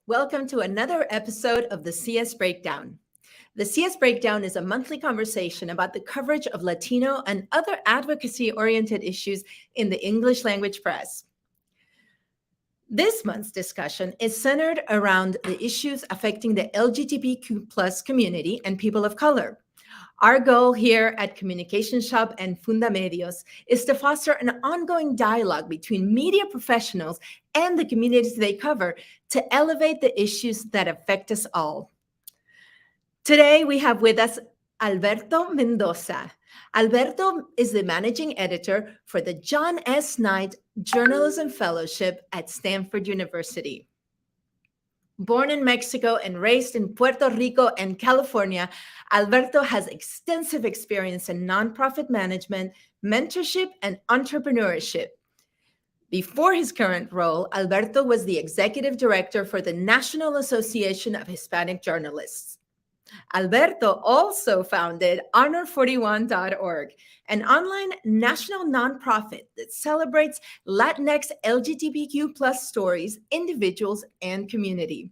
Welcome to another episode of the CS Breakdown. The CS Breakdown is a monthly conversation about the coverage of Latino and other advocacy-oriented issues in the English language press. This month's discussion is centered around the issues affecting the LGBTQ plus community and people of color. Our goal here at Communication Shop and Funda Medios is to foster an ongoing dialogue between media professionals and the communities they cover to elevate the issues that affect us all. Today, we have with us Alberto Mendoza. Alberto is the managing editor for the John S. Knight Journalism Fellowship at Stanford University. Born in Mexico and raised in Puerto Rico and California, Alberto has extensive experience in nonprofit management, mentorship, and entrepreneurship. Before his current role, Alberto was the executive director for the National Association of Hispanic Journalists. Alberto also founded honor41.org, an online national nonprofit that celebrates Latinx LGBTQ plus stories, individuals, and community.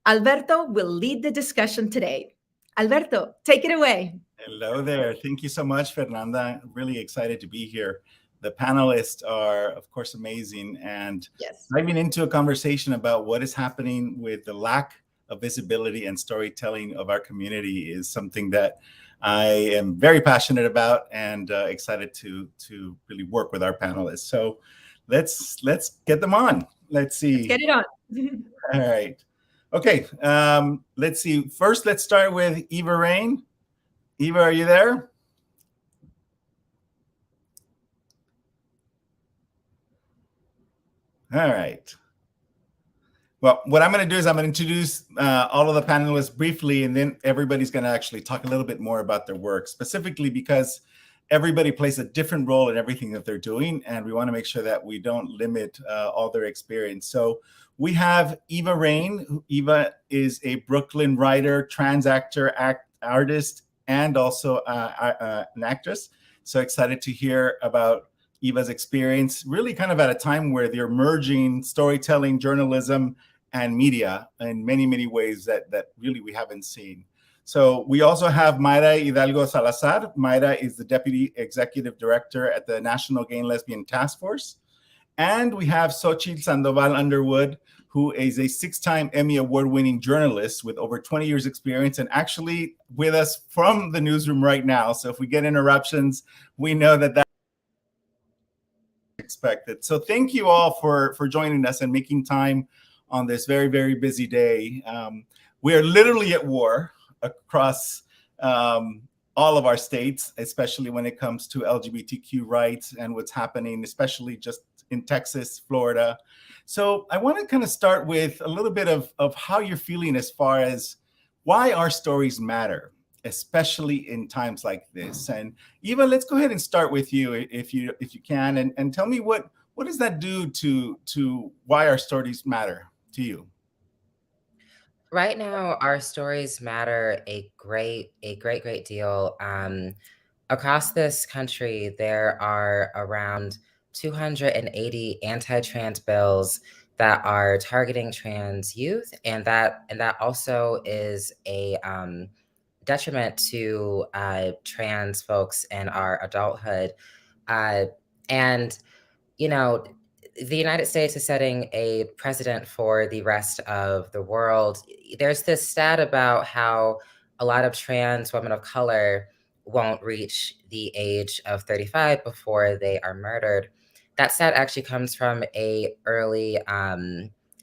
Alberto will lead the discussion today. Alberto, take it away. Hello there. Thank you so much, Fernanda. I'm really excited to be here. The panelists are, of course, amazing. And diving into a conversation about what is happening with the lack of visibility and storytelling of our community is something that I am very passionate about and excited to really work with our panelists. So let's get them on. Let's see. Let's get it on. All right. Okay. Let's see. First, let's start with Eva Rain. Eva, are you there? All right. Well, what I'm going to do is I'm going to introduce all of the panelists briefly, and then everybody's going to actually talk a little bit more about their work, specifically because everybody plays a different role in everything that they're doing, and we want to make sure that we don't limit all their experience. So we have Eva Rain. Eva is a Brooklyn writer, trans actor, artist, and also an actress. So excited to hear about Eva's experience, really kind of at a time where they're merging storytelling, journalism, and media in many, many ways that really we haven't seen. So we also have Mayra Hidalgo Salazar. Mayra is the Deputy Executive Director at the National Gay and Lesbian Task Force. And we have Xochitl Sandoval Underwood, who is a 6-time Emmy Award-winning journalist with over 20 years experience and actually with us from the newsroom right now. So if we get interruptions, we know that expected. So thank you all for joining us and making time on this very, very busy day. We are literally at war across all of our states, especially when it comes to LGBTQ rights and what's happening, especially just in Texas, Florida. So I want to kind of start with a little bit of how you're feeling as far as why our stories matter, especially in times like this. And Eva, let's go ahead and start with you if you can, and tell me what does that do to why our stories matter to you? Right now, our stories matter a great deal. Across this country, there are around 280 anti-trans bills that are targeting trans youth, and that also is a detriment to trans folks in our adulthood. And, you know, the United States is setting a precedent for the rest of the world. There's this stat about how a lot of trans women of color won't reach the age of 35 before they are murdered. That stat actually comes from a early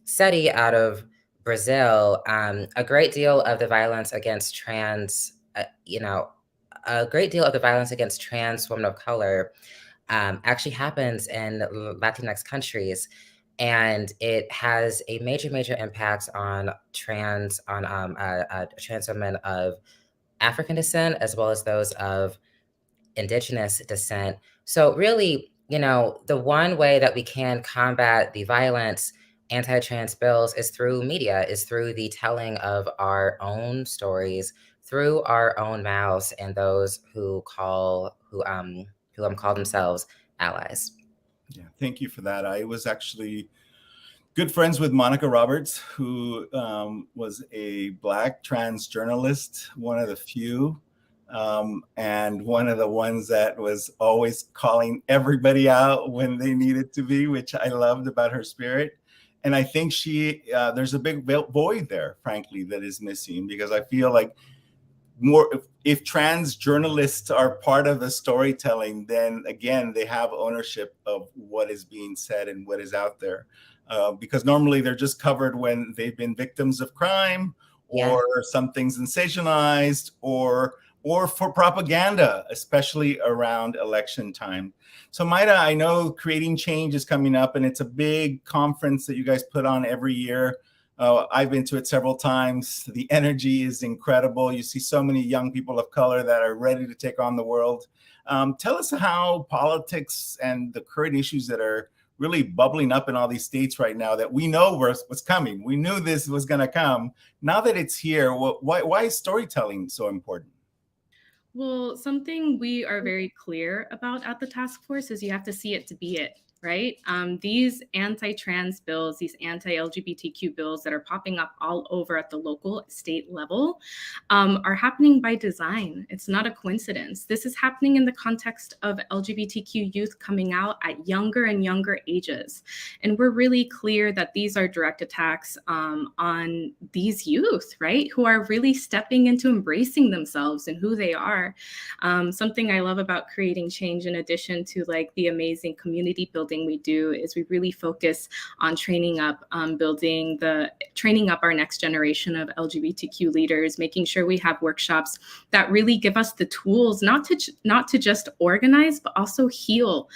study out of Brazil. A great deal of the violence against trans, a great deal of the violence against trans women of color actually happens in Latinx countries, and it has a major impact on trans women of African descent as well as those of indigenous descent. So really, the one way that we can combat the violence, anti-trans bills, is through media, is through the telling of our own stories, through our own mouths, and those who call themselves allies. Yeah, thank you for that. I was actually good friends with Monica Roberts, who was a Black trans journalist, one of the few, and one of the ones that was always calling everybody out when they needed to be, which I loved about her spirit. And I think there's a big void there, frankly, that is missing, because I feel like more if trans journalists are part of the storytelling, then again they have ownership of what is being said and what is out there, because normally they're just covered when they've been victims of crime or something sensationalized or for propaganda, especially around election time. So Maida, I know Creating Change is coming up, and it's a big conference that you guys put on every year. I've been to it several times. The energy is incredible. You see so many young people of color that are ready to take on the world. Tell us how politics and the current issues that are really bubbling up in all these states right now that we know was coming. We knew this was going to come. Now that it's here, why is storytelling so important? Well, something we are very clear about at the task force is you have to see it to be it, right? These anti-trans bills, these anti-LGBTQ bills that are popping up all over at the local state level are happening by design. It's not a coincidence. This is happening in the context of LGBTQ youth coming out at younger and younger ages. And we're really clear that these are direct attacks on these youth, right? Who are really stepping into embracing themselves and who they are. Something I love about Creating Change, in addition to like the amazing community building we do, is we really focus on training up our next generation of LGBTQ leaders, making sure we have workshops that really give us the tools not to just organize, but also heal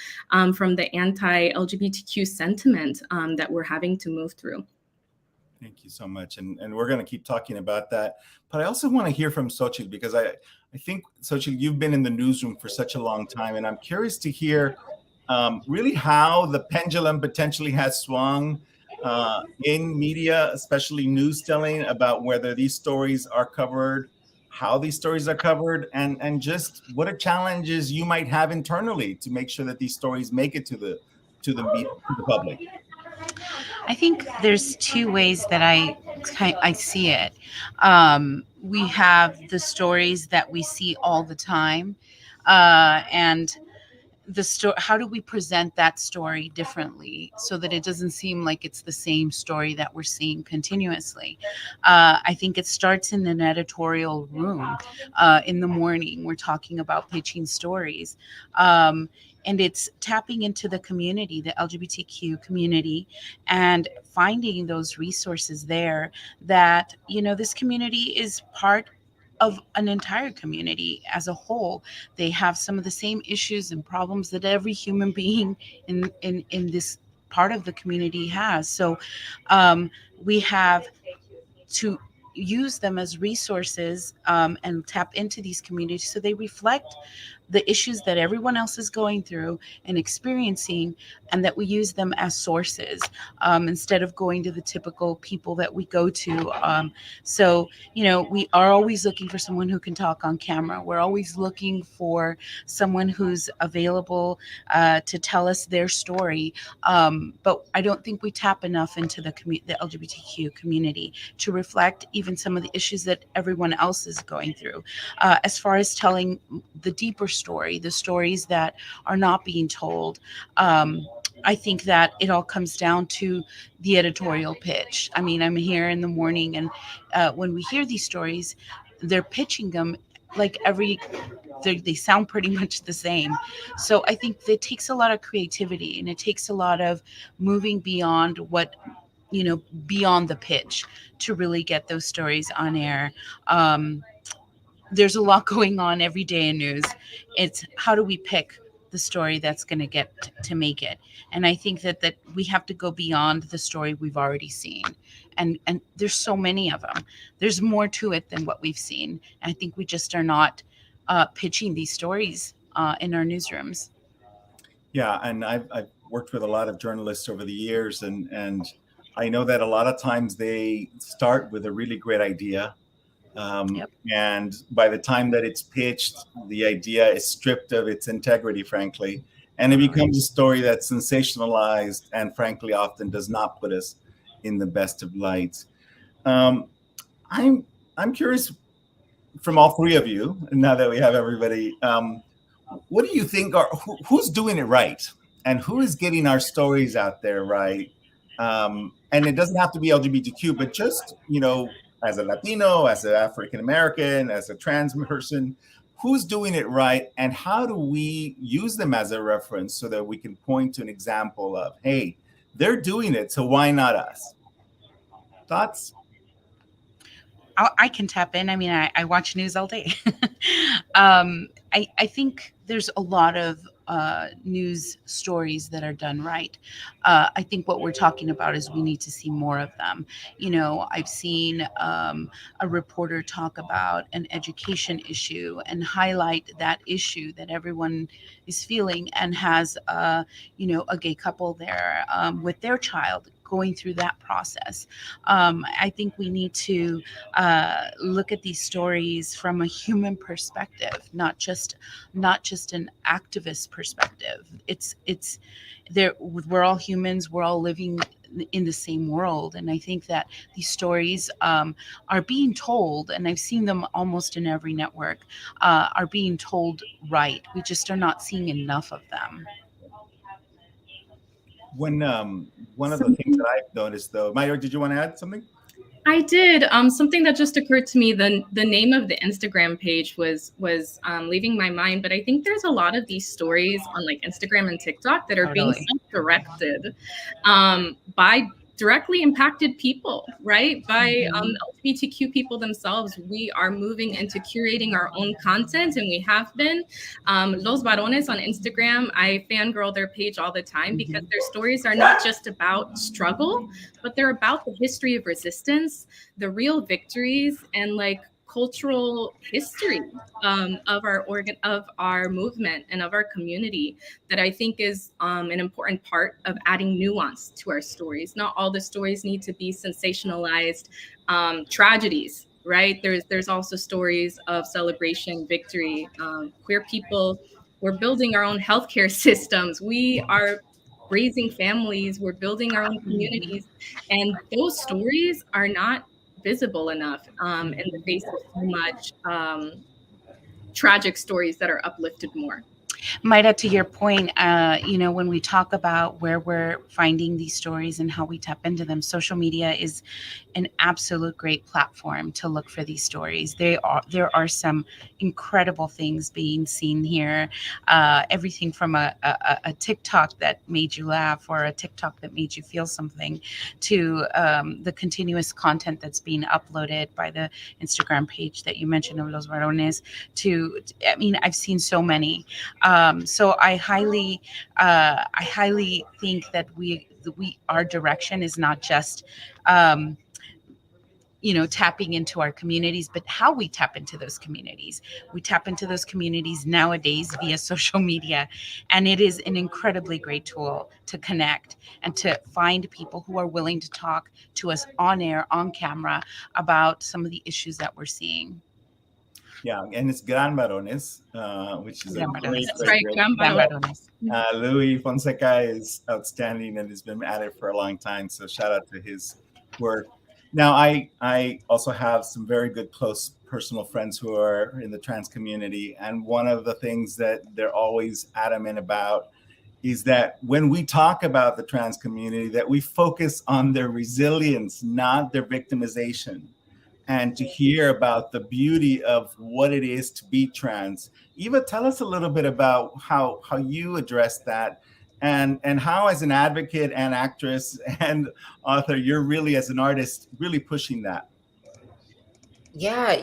from the anti-LGBTQ sentiment that we're having to move through. Thank you so much. And we're going to keep talking about that. But I also want to hear from Xochitl, because I think, Xochitl, you've been in the newsroom for such a long time, and I'm curious to hear really how the pendulum potentially has swung in media, especially news telling, about whether these stories are covered, how these stories are covered, and just what are challenges you might have internally to make sure that these stories make it to the public. I think there's two ways that I see it. We have the stories that we see all the time, and the story. How do we present that story differently so that it doesn't seem like it's the same story that we're seeing continuously? I think it starts in an editorial room. In the morning, we're talking about pitching stories. And it's tapping into the community, the LGBTQ community, and finding those resources there that, this community is part of an entire community as a whole. They have some of the same issues and problems that every human being in this part of the community has. So we have to use them as resources and tap into these communities so they reflect the issues that everyone else is going through and experiencing, and that we use them as sources instead of going to the typical people that we go to. So, we are always looking for someone who can talk on camera. We're always looking for someone who's available to tell us their story. But I don't think we tap enough into the LGBTQ community to reflect even some of the issues that everyone else is going through. As far as telling the deeper story, the stories that are not being told, I think that it all comes down to the editorial pitch. I mean, I'm here in the morning, and when we hear these stories, they're pitching them like they sound pretty much the same. So I think it takes a lot of creativity, and it takes a lot of moving beyond beyond the pitch to really get those stories on air. There's a lot going on every day in news. It's how do we pick the story that's going to get to make it? And I think that we have to go beyond the story we've already seen. And there's so many of them. There's more to it than what we've seen. And I think we just are not pitching these stories in our newsrooms. Yeah, and I've worked with a lot of journalists over the years, and I know that a lot of times they start with a really great idea. And by the time that it's pitched, the idea is stripped of its integrity, frankly, and it becomes a story that's sensationalized and frankly often does not put us in the best of lights. I'm curious from all three of you, now that we have everybody, what do you think who's doing it right, and who is getting our stories out there right? And it doesn't have to be LGBTQ, but just, as a Latino, as an African American, as a trans person, who's doing it right, and how do we use them as a reference so that we can point to an example of, hey, they're doing it, so why not us? Thoughts? I can tap in. I mean, I watch news all day. I think there's a lot of news stories that are done right. I think what we're talking about is we need to see more of them. I've seen a reporter talk about an education issue and highlight that issue that everyone is feeling, and has a gay couple there with their child going through that process. I think we need to look at these stories from a human perspective, not just an activist perspective. It's there. We're all humans. We're all living in the same world, and I think that these stories are being told, and I've seen them almost in every network, are being told right. We just are not seeing enough of them. One of the things that I've noticed, though, Mayo, did you want to add something? I did. Something that just occurred to me, the name of the Instagram page was leaving my mind, but I think there's a lot of these stories on like Instagram and TikTok that are being self-directed by directly impacted people, right? By LGBTQ people themselves. We are moving into curating our own content, and we have been. Los Varones on Instagram, I fangirl their page all the time because their stories are not just about struggle, but they're about the history of resistance, the real victories, and like cultural history of our movement and of our community, that I think is an important part of adding nuance to our stories. Not all the stories need to be sensationalized tragedies, right? There's also stories of celebration, victory. Queer people, we're building our own healthcare systems. We are raising families. We're building our own communities, and those stories are not visible enough in the face of so much tragic stories that are uplifted more. Maida, to your point, when we talk about where we're finding these stories and how we tap into them, social media is an absolute great platform to look for these stories. There are some incredible things being seen here. Everything from a TikTok that made you laugh, or a TikTok that made you feel something, to the continuous content that's being uploaded by the Instagram page that you mentioned of Los Varones. I've seen so many. So I highly think that our direction is not just tapping into our communities, but how we tap into those communities. We tap into those communities nowadays via social media, and it is an incredibly great tool to connect and to find people who are willing to talk to us on air, on camera, about some of the issues that we're seeing. Yeah, and it's Gran Varones, which is Gran a great, That's great, right, great. Gran Varones. Louis Fonseca is outstanding and has been at it for a long time. So shout out to his work. Now, I also have some very good, close personal friends who are in the trans community. And one of the things that they're always adamant about is that when we talk about the trans community, that we focus on their resilience, not their victimization. And to hear about the beauty of what it is to be trans. Eva, tell us a little bit about how you address that, and how, as an advocate and actress and author, you're really, as an artist, really pushing that. Yeah,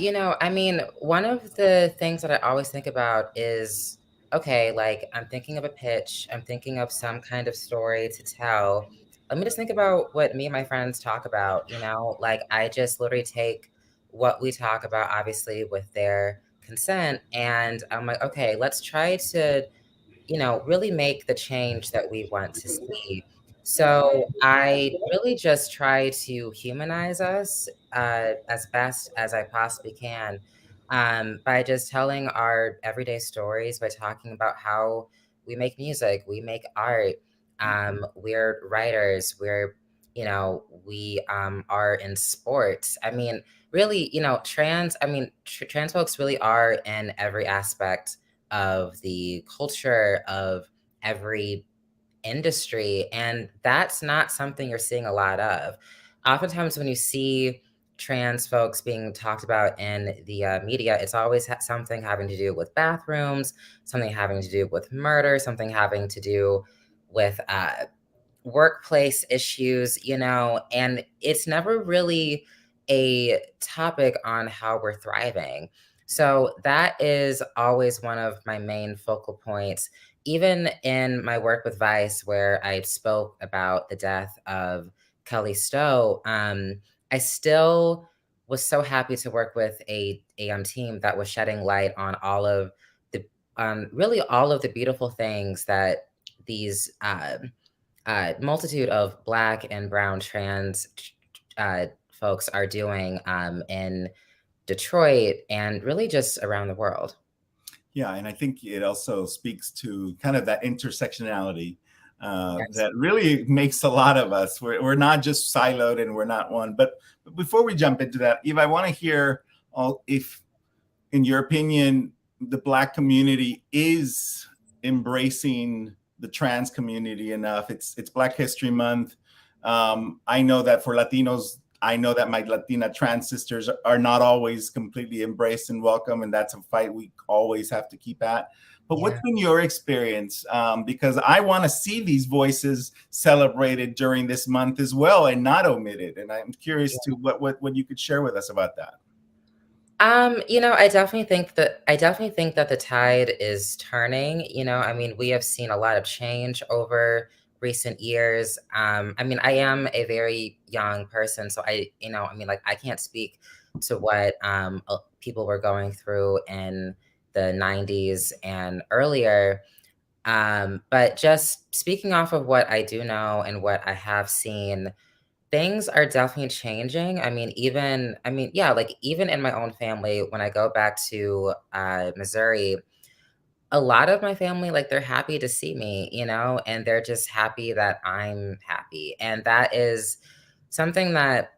one of the things that I always think about is, okay, like I'm thinking of a pitch, I'm thinking of some kind of story to tell. Let me just think about what me and my friends talk about, like I just literally take what we talk about, obviously with their consent, and I'm like, okay, let's try to, really make the change that we want to see. So I really just try to humanize us as best as I possibly can, by just telling our everyday stories, by talking about how we make music, we make art, we're writers, we're we are in sports. I mean, really, trans folks really are in every aspect of the culture of every industry. And that's not something you're seeing a lot of. Oftentimes, when you see trans folks being talked about in the media, it's always something having to do with bathrooms, something having to do with murder, something having to do with workplace issues, and it's never really a topic on how we're thriving. So that is always one of my main focal points. Even in my work with Vice, where I spoke about the death of Kelly Stowe, I still was so happy to work with a team that was shedding light on all of the really all of the beautiful things that these multitude of Black and brown trans folks are doing in Detroit and really just around the world. Yeah, and I think it also speaks to kind of that intersectionality Yes. that really makes a lot of us. We're not just siloed and we're not one. But before we jump into that, Eva, I want to hear if, in your opinion, the Black community is embracing the trans community enough. It's Black History Month. I know that for Latinos, I know that my Latina trans sisters are not always completely embraced and welcome, and that's a fight we always have to keep at. But what's been your experience? Because I want to see these voices celebrated during this month as well and not omitted. And I'm curious to what you could share with us about that. I definitely think that the tide is turning. We have seen a lot of change over recent years. I am a very young person, so I can't speak to what people were going through in the 90s and earlier. But just speaking off of what I do know and what I have seen, things are definitely changing. Even in my own family, when I go back to Missouri, a lot of my family, like, they're happy to see me, and they're just happy that I'm happy. And that is something that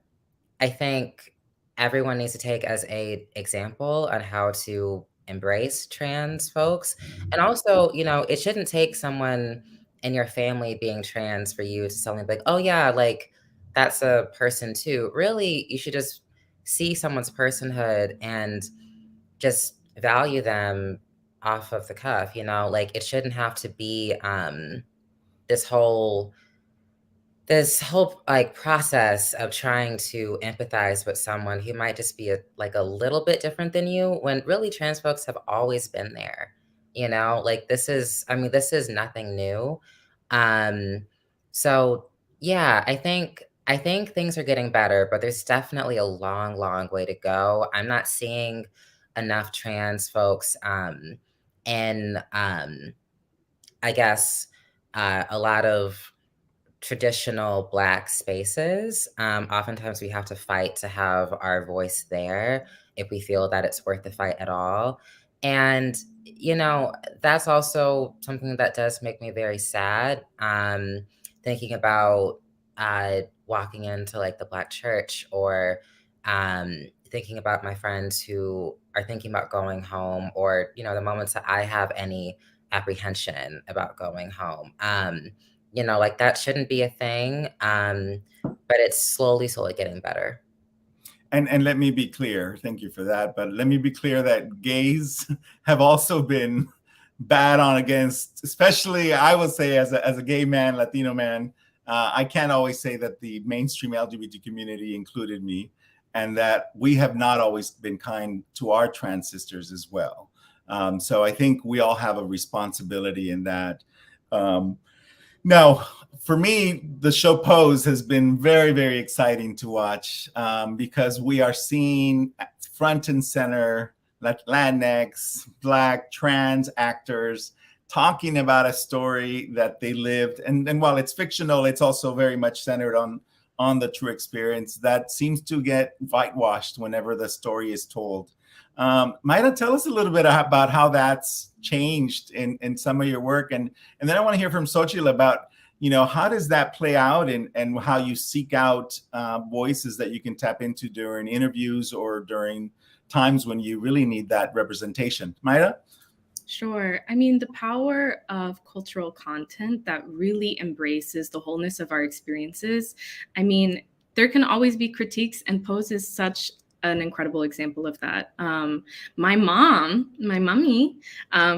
I think everyone needs to take as a example on how to embrace trans folks. And also, it shouldn't take someone in your family being trans for you to suddenly be like, oh yeah, like, that's a person too. Really, you should just see someone's personhood and just value them off of the cuff, like, it shouldn't have to be this whole like process of trying to empathize with someone who might just be a little bit different than you, when really trans folks have always been there. Like, this is nothing new. Um so yeah, I think things are getting better, but there's definitely a long way to go. I'm not seeing enough trans folks in I guess a lot of traditional Black spaces. Oftentimes we have to fight to have our voice there if we feel that it's worth the fight at all. And, that's also something that does make me very sad. Thinking about walking into like the Black church, or thinking about my friends who are thinking about going home, or, the moments that I have any apprehension about going home. Like, that shouldn't be a thing, but it's slowly getting better. And let me be clear, thank you for that, but let me be clear that gays have also been bad on against, especially I would say as a gay man, Latino man, I can't always say that the mainstream LGBT community included me, and that we have not always been kind to our trans sisters as well. So I think we all have a responsibility in that. Now, for me, the show Pose has been very exciting to watch, because we are seeing front and center Latinx, Black, trans actors talking about a story that they lived. And while it's fictional, it's also very much centered on the true experience that seems to get whitewashed whenever the story is told. Mayra, tell us a little bit about how that's changed in some of your work. And then I want to hear from Xochitl about how does that play out, and how you seek out voices that you can tap into during interviews or during times when you really need that representation? Mayra? Sure. I mean, the power of cultural content that really embraces the wholeness of our experiences. I mean, there can always be critiques, and Pose is such an incredible example of that. My mummy,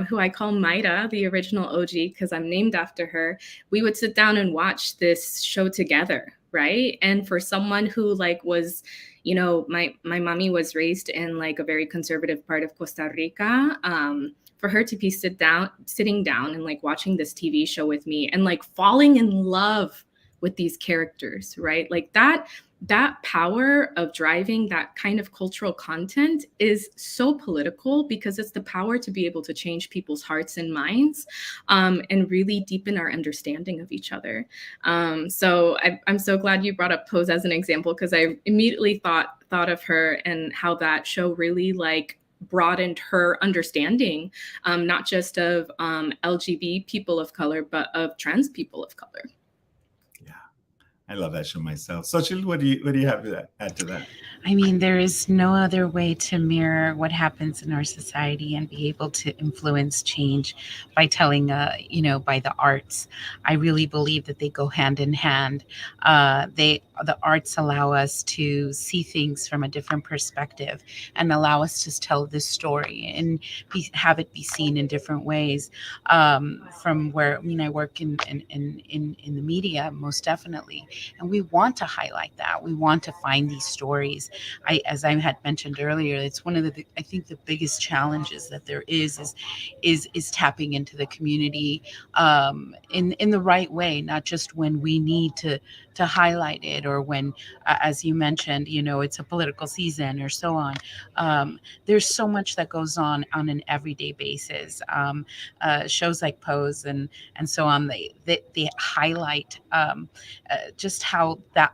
who I call Mayra, the original OG, because I'm named after her, we would sit down and watch this show together, right? And for someone who was, my mommy was raised in a very conservative part of Costa Rica. For her to be sitting down and watching this TV show with me and falling in love with these characters, right? That power of driving that kind of cultural content is so political, because it's the power to be able to change people's hearts and minds, and really deepen our understanding of each other. So I'm so glad you brought up Pose as an example, because I immediately thought of her and how that show really broadened her understanding, not just of LGBT people of color, but of trans people of color. Yeah, I love that show myself. Xochitl, what do you have to add to that? I mean, there is no other way to mirror what happens in our society and be able to influence change by telling, by the arts. I really believe that they go hand in hand. The arts allow us to see things from a different perspective and allow us to tell this story and have it be seen in different ways. From where, I work in the media, most definitely, and we want to highlight that. We want to find these stories. As I had mentioned earlier, it's one of I think the biggest challenges that there is tapping into the community in the right way, not just when we need to highlight it, or when, as you mentioned, it's a political season or so on. There's so much that goes on an everyday basis. Shows like Pose and so on, they highlight just how that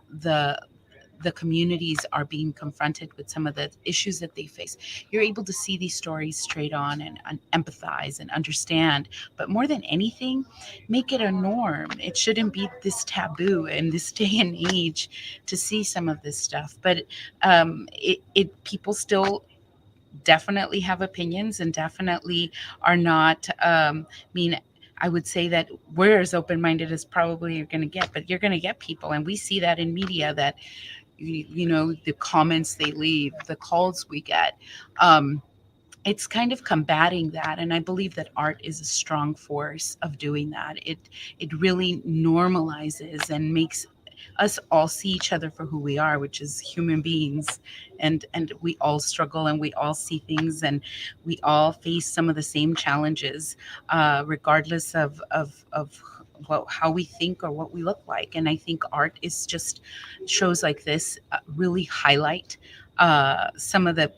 the communities are being confronted with some of the issues that they face. You're able to see these stories straight on and empathize and understand. But more than anything, make it a norm. It shouldn't be this taboo in this day and age to see some of this stuff. But people still definitely have opinions and definitely are not. I would say that we're as open-minded as probably you're going to get, but you're going to get people, and we see that in media, that the comments they leave, the calls we get. It's kind of combating that, and I believe that art is a strong force of doing that. It really normalizes and makes us all see each other for who we are, which is human beings, and we all struggle, and we all see things, and we all face some of the same challenges, regardless of how we think or what we look like. And I think art is just shows like this really highlight some of the,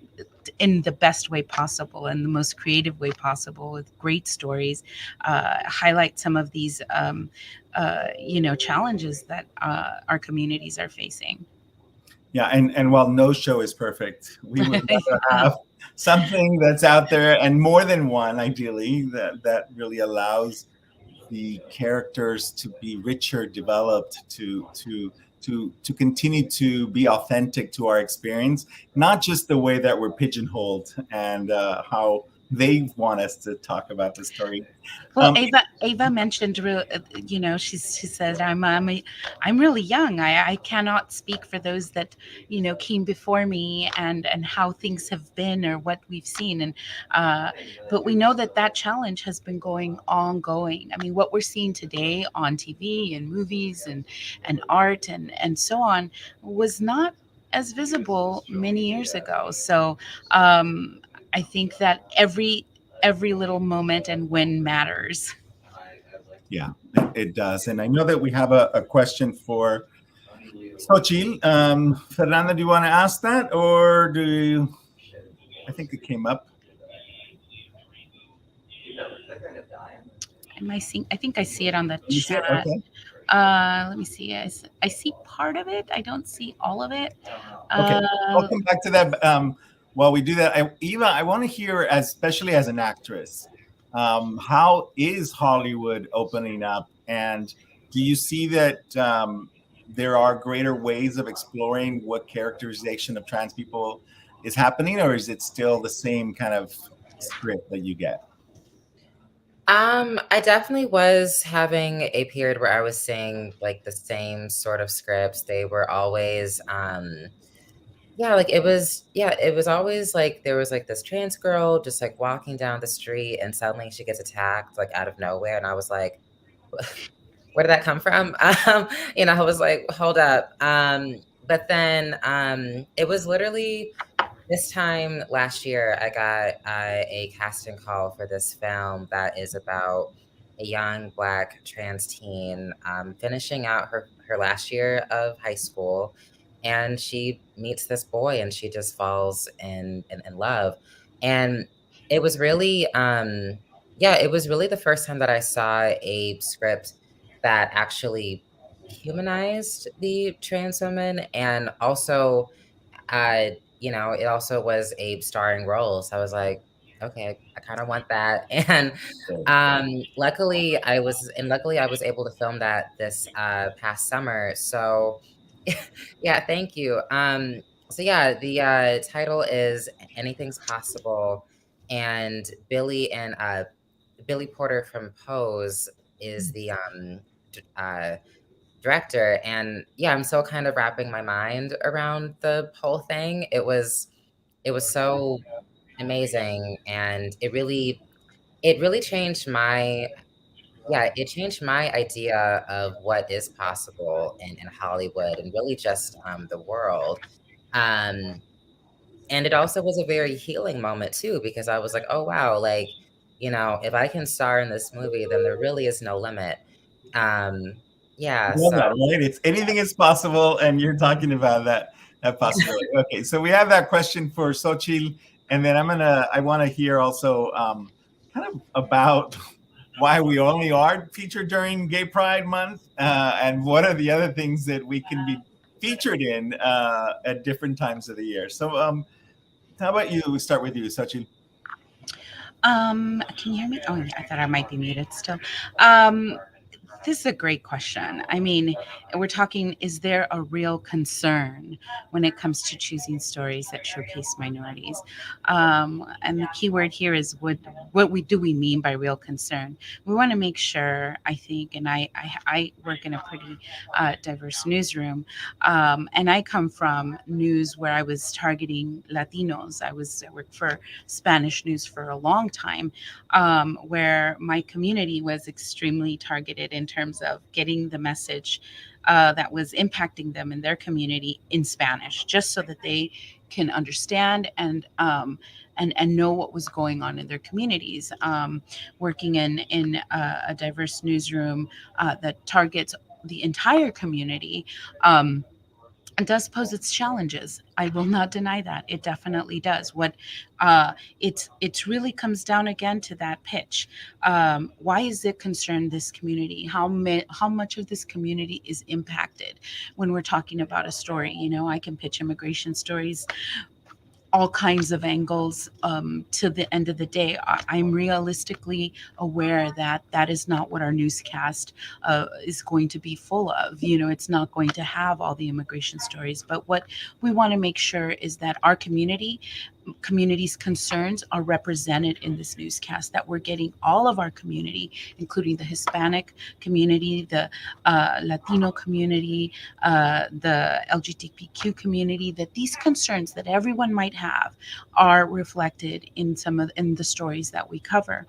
in the best way possible and the most creative way possible, with great stories, highlight some of these challenges that our communities are facing. Yeah, and while no show is perfect, we would rather have something that's out there, and more than one, ideally, that really allows the characters to be richer, developed, to continue to be authentic to our experience, not just the way that we're pigeonholed and how they want us to talk about the story. Well, Ava mentioned, she said, I'm really young. I cannot speak for those that, came before me and how things have been or what we've seen. And but we know that challenge has been ongoing. I mean, what we're seeing today on TV and movies and art and so on was not as visible many years ago. So I think that every little moment and win matters. Yeah, it does. And I know that we have a question for Xochitl. Fernanda, do you want to ask that, or do you? I think it came up. I think I see it on the You see it? chat. Okay. Let me see. I see part of it. I don't see all of it. Okay, I'll come back to that. While we do that, Eva, I want to hear, especially as an actress, how is Hollywood opening up, and do you see that there are greater ways of exploring what characterization of trans people is happening, or is it still the same kind of script that you get? I definitely was having a period where I was seeing like the same sort of scripts. They were always, it was always like there was like this trans girl just like walking down the street and suddenly she gets attacked like out of nowhere. And I was like, where did that come from? I was like, hold up. But then it was literally this time last year, I got a casting call for this film that is about a young Black trans teen finishing out her last year of high school. And she meets this boy and she just falls in love. And it was really, it was really the first time that I saw a script that actually humanized the trans woman and also it also was a starring role. So I was like, okay, I kind of want that. And luckily I was able to film that this past summer. So yeah, thank you. So yeah, the title is Anything's Possible, and Billy Porter from Pose is the director. And yeah, I'm still kind of wrapping my mind around the whole thing. It was so amazing, and it really changed my it changed my idea of what is possible in Hollywood and really just the world. Um and it also was a very healing moment too, because I was like, oh wow, like, if I can star in this movie, then there really is no limit. Um yeah, Love so that, right? It's anything is possible, and you're talking about that possibility. Okay, so we have that question for Xochitl, and then I want to hear also kind of about why we only are featured during Gay Pride Month, and what are the other things that we can be featured in at different times of the year. So, how about you? We start with you, Xochitl. Can you hear me? Oh, yeah, I thought I might be muted still. Um, this is a great question. I mean, we're talking, is there a real concern when it comes to choosing stories that showcase minorities? And the key word here is what we mean by real concern? We want to make sure, I think, and I work in a pretty diverse newsroom, and I come from news where I was targeting Latinos. I worked for Spanish news for a long time, where my community was extremely targeted in terms of getting the message that was impacting them in their community in Spanish, just so that they can understand and know what was going on in their communities. Working in a diverse newsroom that targets the entire community. It does pose its challenges. I will not deny that. It definitely does. It's really comes down again to that pitch. Why is it concerned this community? How much of this community is impacted when we're talking about a story? I can pitch immigration stories, all kinds of angles. To the end of the day, I'm realistically aware that that is not what our newscast is going to be full of. It's not going to have all the immigration stories, but what we want to make sure is that our community's concerns are represented in this newscast, that we're getting all of our community, including the Hispanic community, the Latino community, the LGBTQ community, that these concerns that everyone might have are reflected in the stories that we cover.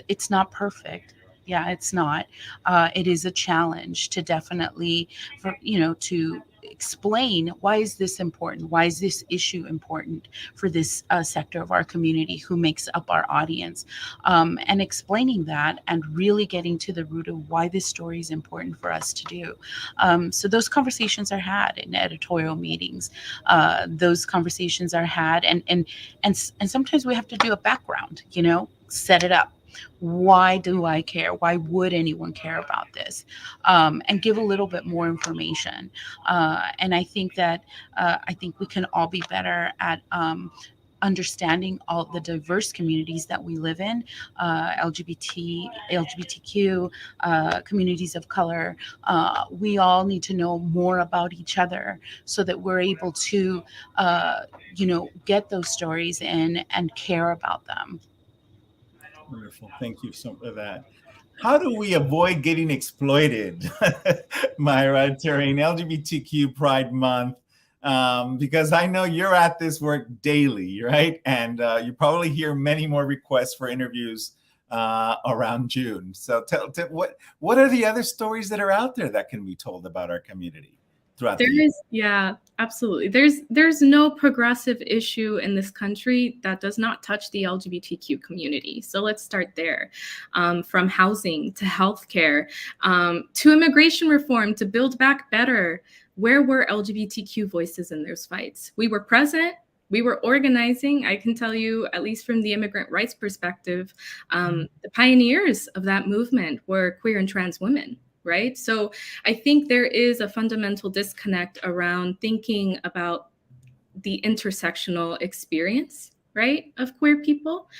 It's not perfect. Yeah, it's not. It is a challenge to definitely, to explain why is this important, why is this issue important for this sector of our community who makes up our audience, and explaining that and really getting to the root of why this story is important for us to do. So those conversations are had in editorial meetings. Those conversations are had, and sometimes we have to do a background, set it up. Why do I care? Why would anyone care about this? And give a little bit more information. And I think that I think we can all be better at understanding all the diverse communities that we live in, LGBTQ, communities of color. We all need to know more about each other so that we're able to, get those stories in and care about them. Wonderful. Thank you so much for that. How do we avoid getting exploited, Myra, during LGBTQ Pride Month? Because I know you're at this work daily, right? And you probably hear many more requests for interviews around June. So what are the other stories that are out there that can be told about our community throughout the year? Yeah, absolutely. There's no progressive issue in this country that does not touch the LGBTQ community. So let's start there. From housing to healthcare, to immigration reform, to build back better. Where were LGBTQ voices in those fights? We were present. We were organizing. I can tell you, at least from the immigrant rights perspective, the pioneers of that movement were queer and trans women. Right. So I think there is a fundamental disconnect around thinking about the intersectional experience, right, of queer people.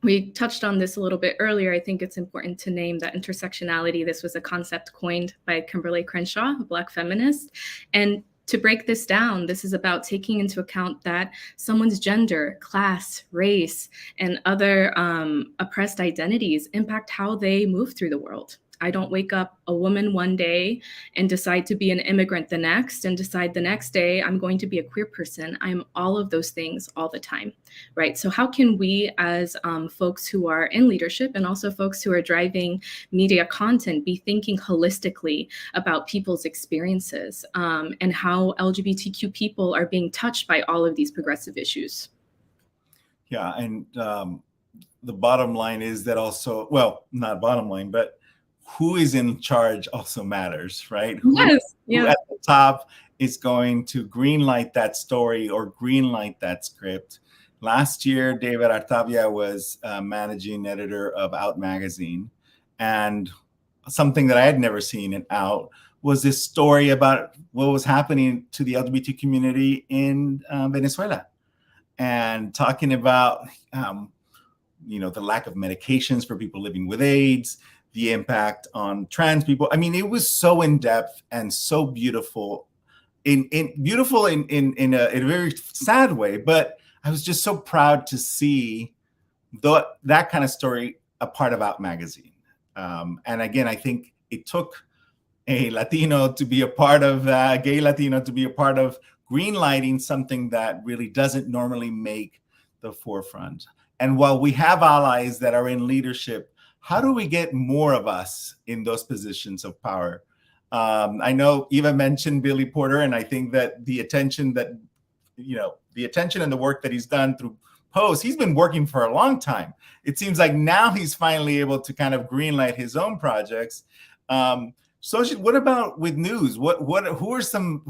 We touched on this a little bit earlier. I think it's important to name that intersectionality. This was a concept coined by Kimberly Crenshaw, a Black feminist. And to break this down, this is about taking into account that someone's gender, class, race, and other oppressed identities impact how they move through the world. I don't wake up a woman one day and decide to be an immigrant the next, and decide the next day I'm going to be a queer person. I'm all of those things all the time, right? So how can we, as folks who are in leadership and also folks who are driving media content, be thinking holistically about people's experiences and how LGBTQ people are being touched by all of these progressive issues? Yeah, and the bottom line is that also, well, not bottom line, but who is in charge also matters, right? Who at the top is going to greenlight that story or greenlight that script. Last year, David Artavia was managing editor of Out magazine. And something that I had never seen in Out was this story about what was happening to the LGBT community in Venezuela, and talking about, the lack of medications for people living with AIDS, the impact on trans people. I mean, it was so in depth and so beautiful, in a very sad way. But I was just so proud to see that kind of story a part of Out magazine. And again, I think it took a Latino to be a part of gay Latino to be a part of greenlighting something that really doesn't normally make the forefront. And while we have allies that are in leadership, how do we get more of us in those positions of power? I know Eva mentioned Billy Porter, and I think that the attention and the work that he's done through Post, he's been working for a long time. It seems like now he's finally able to kind of greenlight his own projects. So what about with news?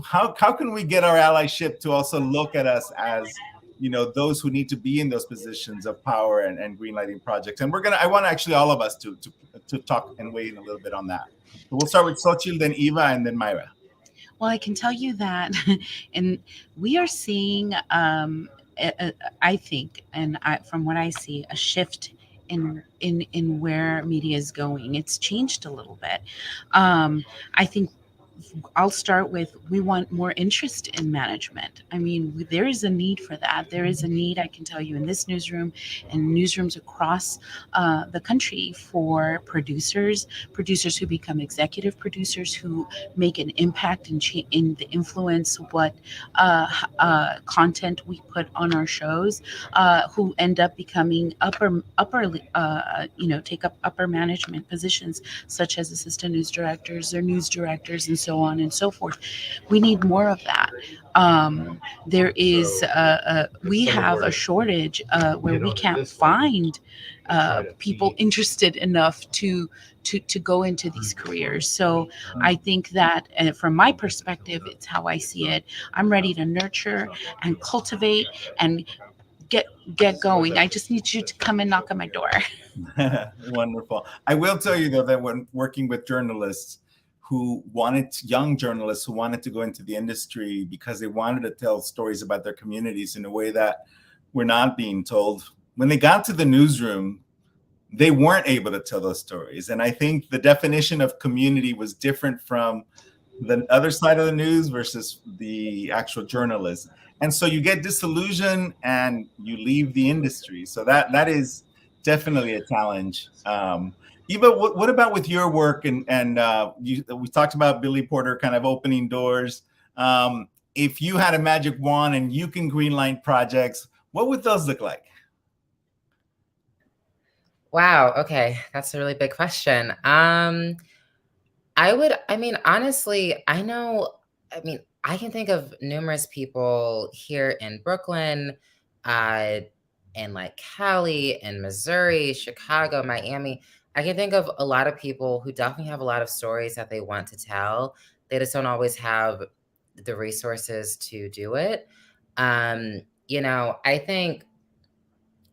How can we get our allyship to also look at us as, those who need to be in those positions of power and greenlighting projects? And I want actually all of us to talk and weigh in a little bit on that. So we'll start with Xochitl, then Eva, and then Myra. Well, I can tell you that, and we are seeing, I think, and from what I see, a shift in where media is going. It's changed a little bit. I think I'll start with, we want more interest in management. I mean, there is a need for that. There is a need, I can tell you, in this newsroom and newsrooms across the country for producers who become executive producers, who make an impact in the influence what content we put on our shows, who end up becoming take up upper management positions, such as assistant news directors or news directors and so on and so forth. We need more of that. There is we have a shortage where we can't find people interested enough to go into these careers. So I think that, from my perspective, it's how I see it. I'm ready to nurture and cultivate and get going. I just need you to come and knock on my door. Wonderful. I will tell you, though, that when working with journalists young journalists who wanted to go into the industry because they wanted to tell stories about their communities in a way that were not being told. When they got to the newsroom, they weren't able to tell those stories. And I think the definition of community was different from the other side of the news versus the actual journalist. And so you get disillusioned and you leave the industry. So that is definitely a challenge. Eva, what about with your work? And we talked about Billy Porter kind of opening doors. If you had a magic wand and you can greenlight projects, what would those look like? Wow. Okay. That's a really big question. Honestly, I can think of numerous people here in Brooklyn, in like Cali, in Missouri, Chicago, Miami. I can think of a lot of people who definitely have a lot of stories that they want to tell. They just don't always have the resources to do it. I think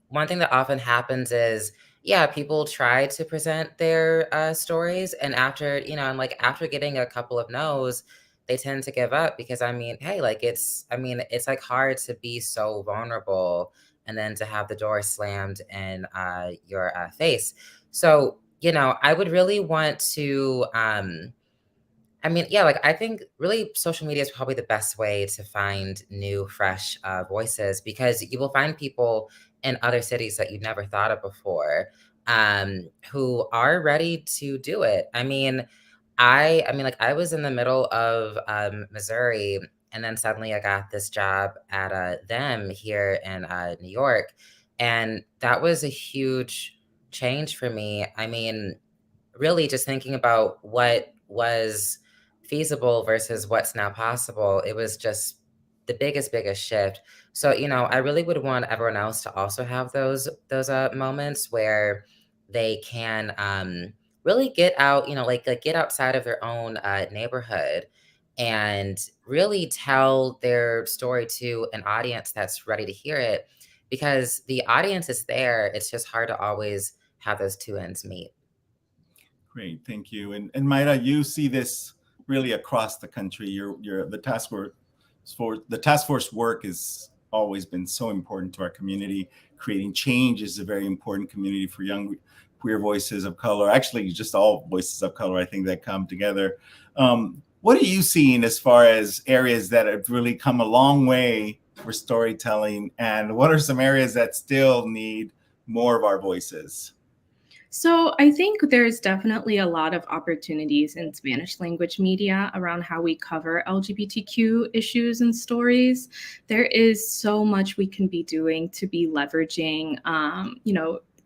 one thing that often happens is, yeah, people try to present their stories, and after getting a couple of no's, they tend to give up because hey, like it's like hard to be so vulnerable and then to have the door slammed in your face. So, I would really want to I think really social media is probably the best way to find new, fresh voices, because you will find people in other cities that you never thought of before, who are ready to do it. I was in the middle of Missouri, and then suddenly I got this job at them here in New York, and that was a huge change for me. Really just thinking about what was feasible versus what's now possible, it was just the biggest shift. So, I really would want everyone else to also have those moments where they can really get out, like get outside of their own neighborhood and really tell their story to an audience that's ready to hear it, because the audience is there. It's just hard to always have those two ends meet. Great, thank you. And Mayra, you see this really across the country. The task force work has always been so important to our community. Creating change is a very important community for young queer voices of color. Actually, just all voices of color, I think, that come together. What are you seeing as far as areas that have really come a long way for storytelling, and what are some areas that still need more of our voices? So I think there's definitely a lot of opportunities in Spanish language media around how we cover LGBTQ issues and stories. There is so much we can be doing to be leveraging,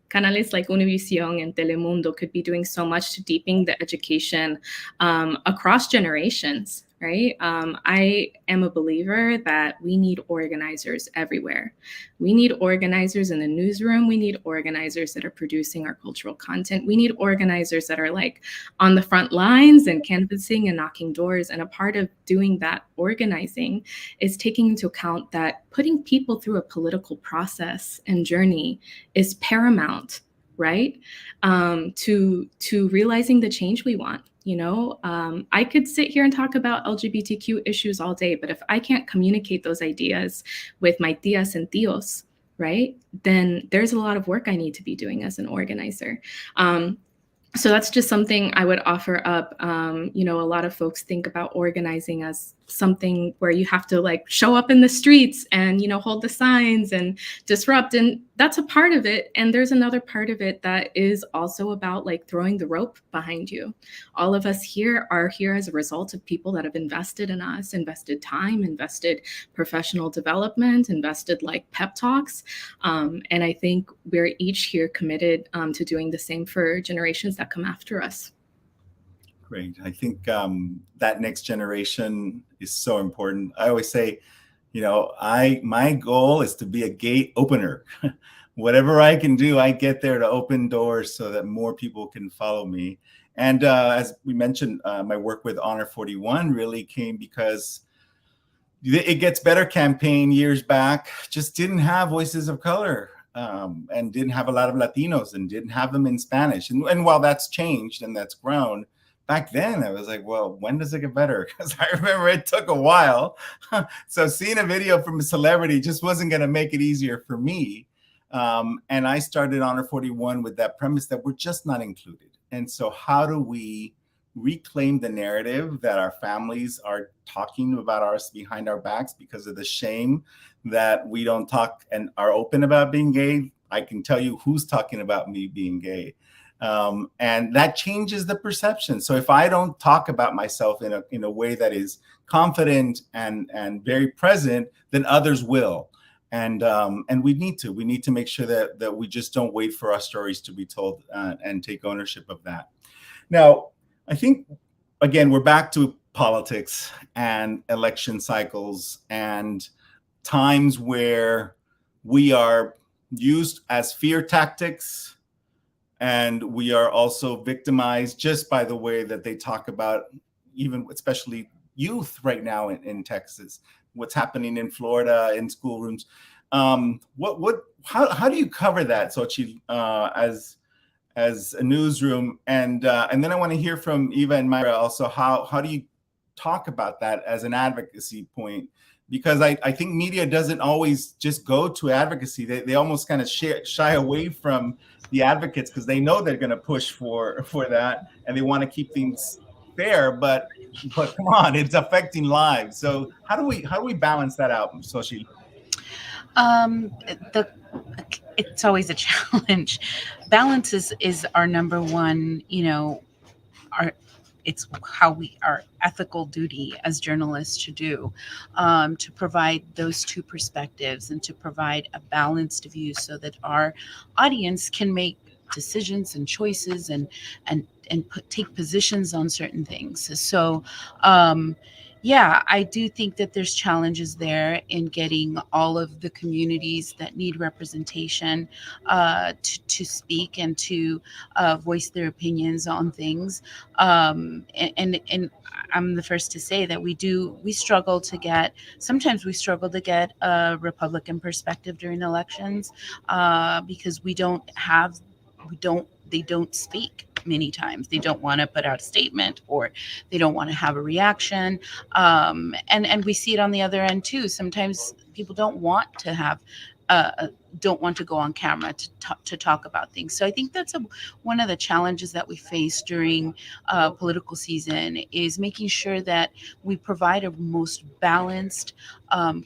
canales like Univision and Telemundo could be doing so much to deepen the education across generations. Right? I am a believer that we need organizers everywhere. We need organizers in the newsroom. We need organizers that are producing our cultural content. We need organizers that are like on the front lines and canvassing and knocking doors. And a part of doing that organizing is taking into account that putting people through a political process and journey is paramount, right? To realizing the change we want. I could sit here and talk about LGBTQ issues all day, but if I can't communicate those ideas with my tias and tios, right, then there's a lot of work I need to be doing as an organizer. So that's just something I would offer up. A lot of folks think about organizing as something where you have to like show up in the streets and, hold the signs and disrupt. And that's a part of it. And there's another part of it that is also about like throwing the rope behind you. All of us here are here as a result of people that have invested in us, invested time, invested professional development, invested like pep talks. And I think we're each here committed to doing the same for generations that come after us. Great. I think that next generation is so important. I always say, my goal is to be a gate opener. Whatever I can do, I get there to open doors so that more people can follow me. And as we mentioned, my work with Honor 41 really came because It Gets Better campaign years back just didn't have voices of color and didn't have a lot of Latinos and didn't have them in Spanish. And while that's changed and that's grown, back then I was like, well, when does it get better? Because I remember it took a while. So seeing a video from a celebrity just wasn't going to make it easier for me. And I started Honor 41 with that premise that we're just not included. And so how do we reclaim the narrative that our families are talking about us behind our backs because of the shame that we don't talk and are open about being gay? I can tell you who's talking about me being gay. And that changes the perception. So if I don't talk about myself in a way that is confident and very present, then others will. And we need to make sure that we just don't wait for our stories to be told and take ownership of that. Now, I think, again, we're back to politics and election cycles and times where we are used as fear tactics, and we are also victimized just by the way that they talk about, even especially youth right now in Texas, what's happening in Florida in schoolrooms. How do you cover that, Xochitl, as a newsroom? And then I want to hear from Eva and Myra also. How do you talk about that as an advocacy point? Because I think media doesn't always just go to advocacy. They almost kind of shy away from the advocates because they know they're going to push for that and they want to keep things fair. But come on, it's affecting lives. So how do we balance that out, Xochitl? It's always a challenge. Balance is our number one, it's our ethical duty as journalists to do, to provide those two perspectives and to provide a balanced view so that our audience can make decisions and choices and take positions on certain things. So yeah, I do think that there's challenges there in getting all of the communities that need representation to speak and to voice their opinions on things. And I'm the first to say that sometimes we struggle to get a Republican perspective during elections because they don't speak. Many times they don't want to put out a statement or they don't want to have a reaction, and we see it on the other end too. Sometimes people don't want to go on camera to talk about things. So I think that's one of the challenges that we face during political season is making sure that we provide a most balanced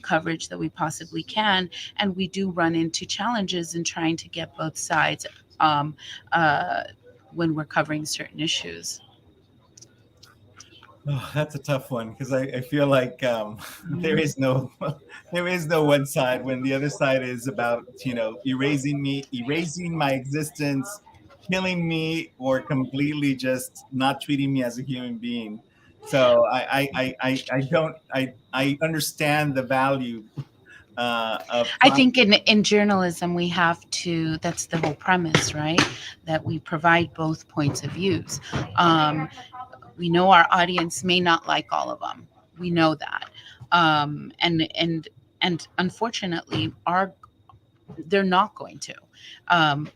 coverage that we possibly can, and we do run into challenges in trying to get both sides when we're covering certain issues. Oh, that's a tough one because I feel like there is no one side when the other side is about erasing my existence, killing me, or completely just not treating me as a human being. So I understand the value of. I think in journalism we have to. That's the whole premise, right? That we provide both points of views. We know our audience may not like all of them. We know that, and unfortunately, they're not going to.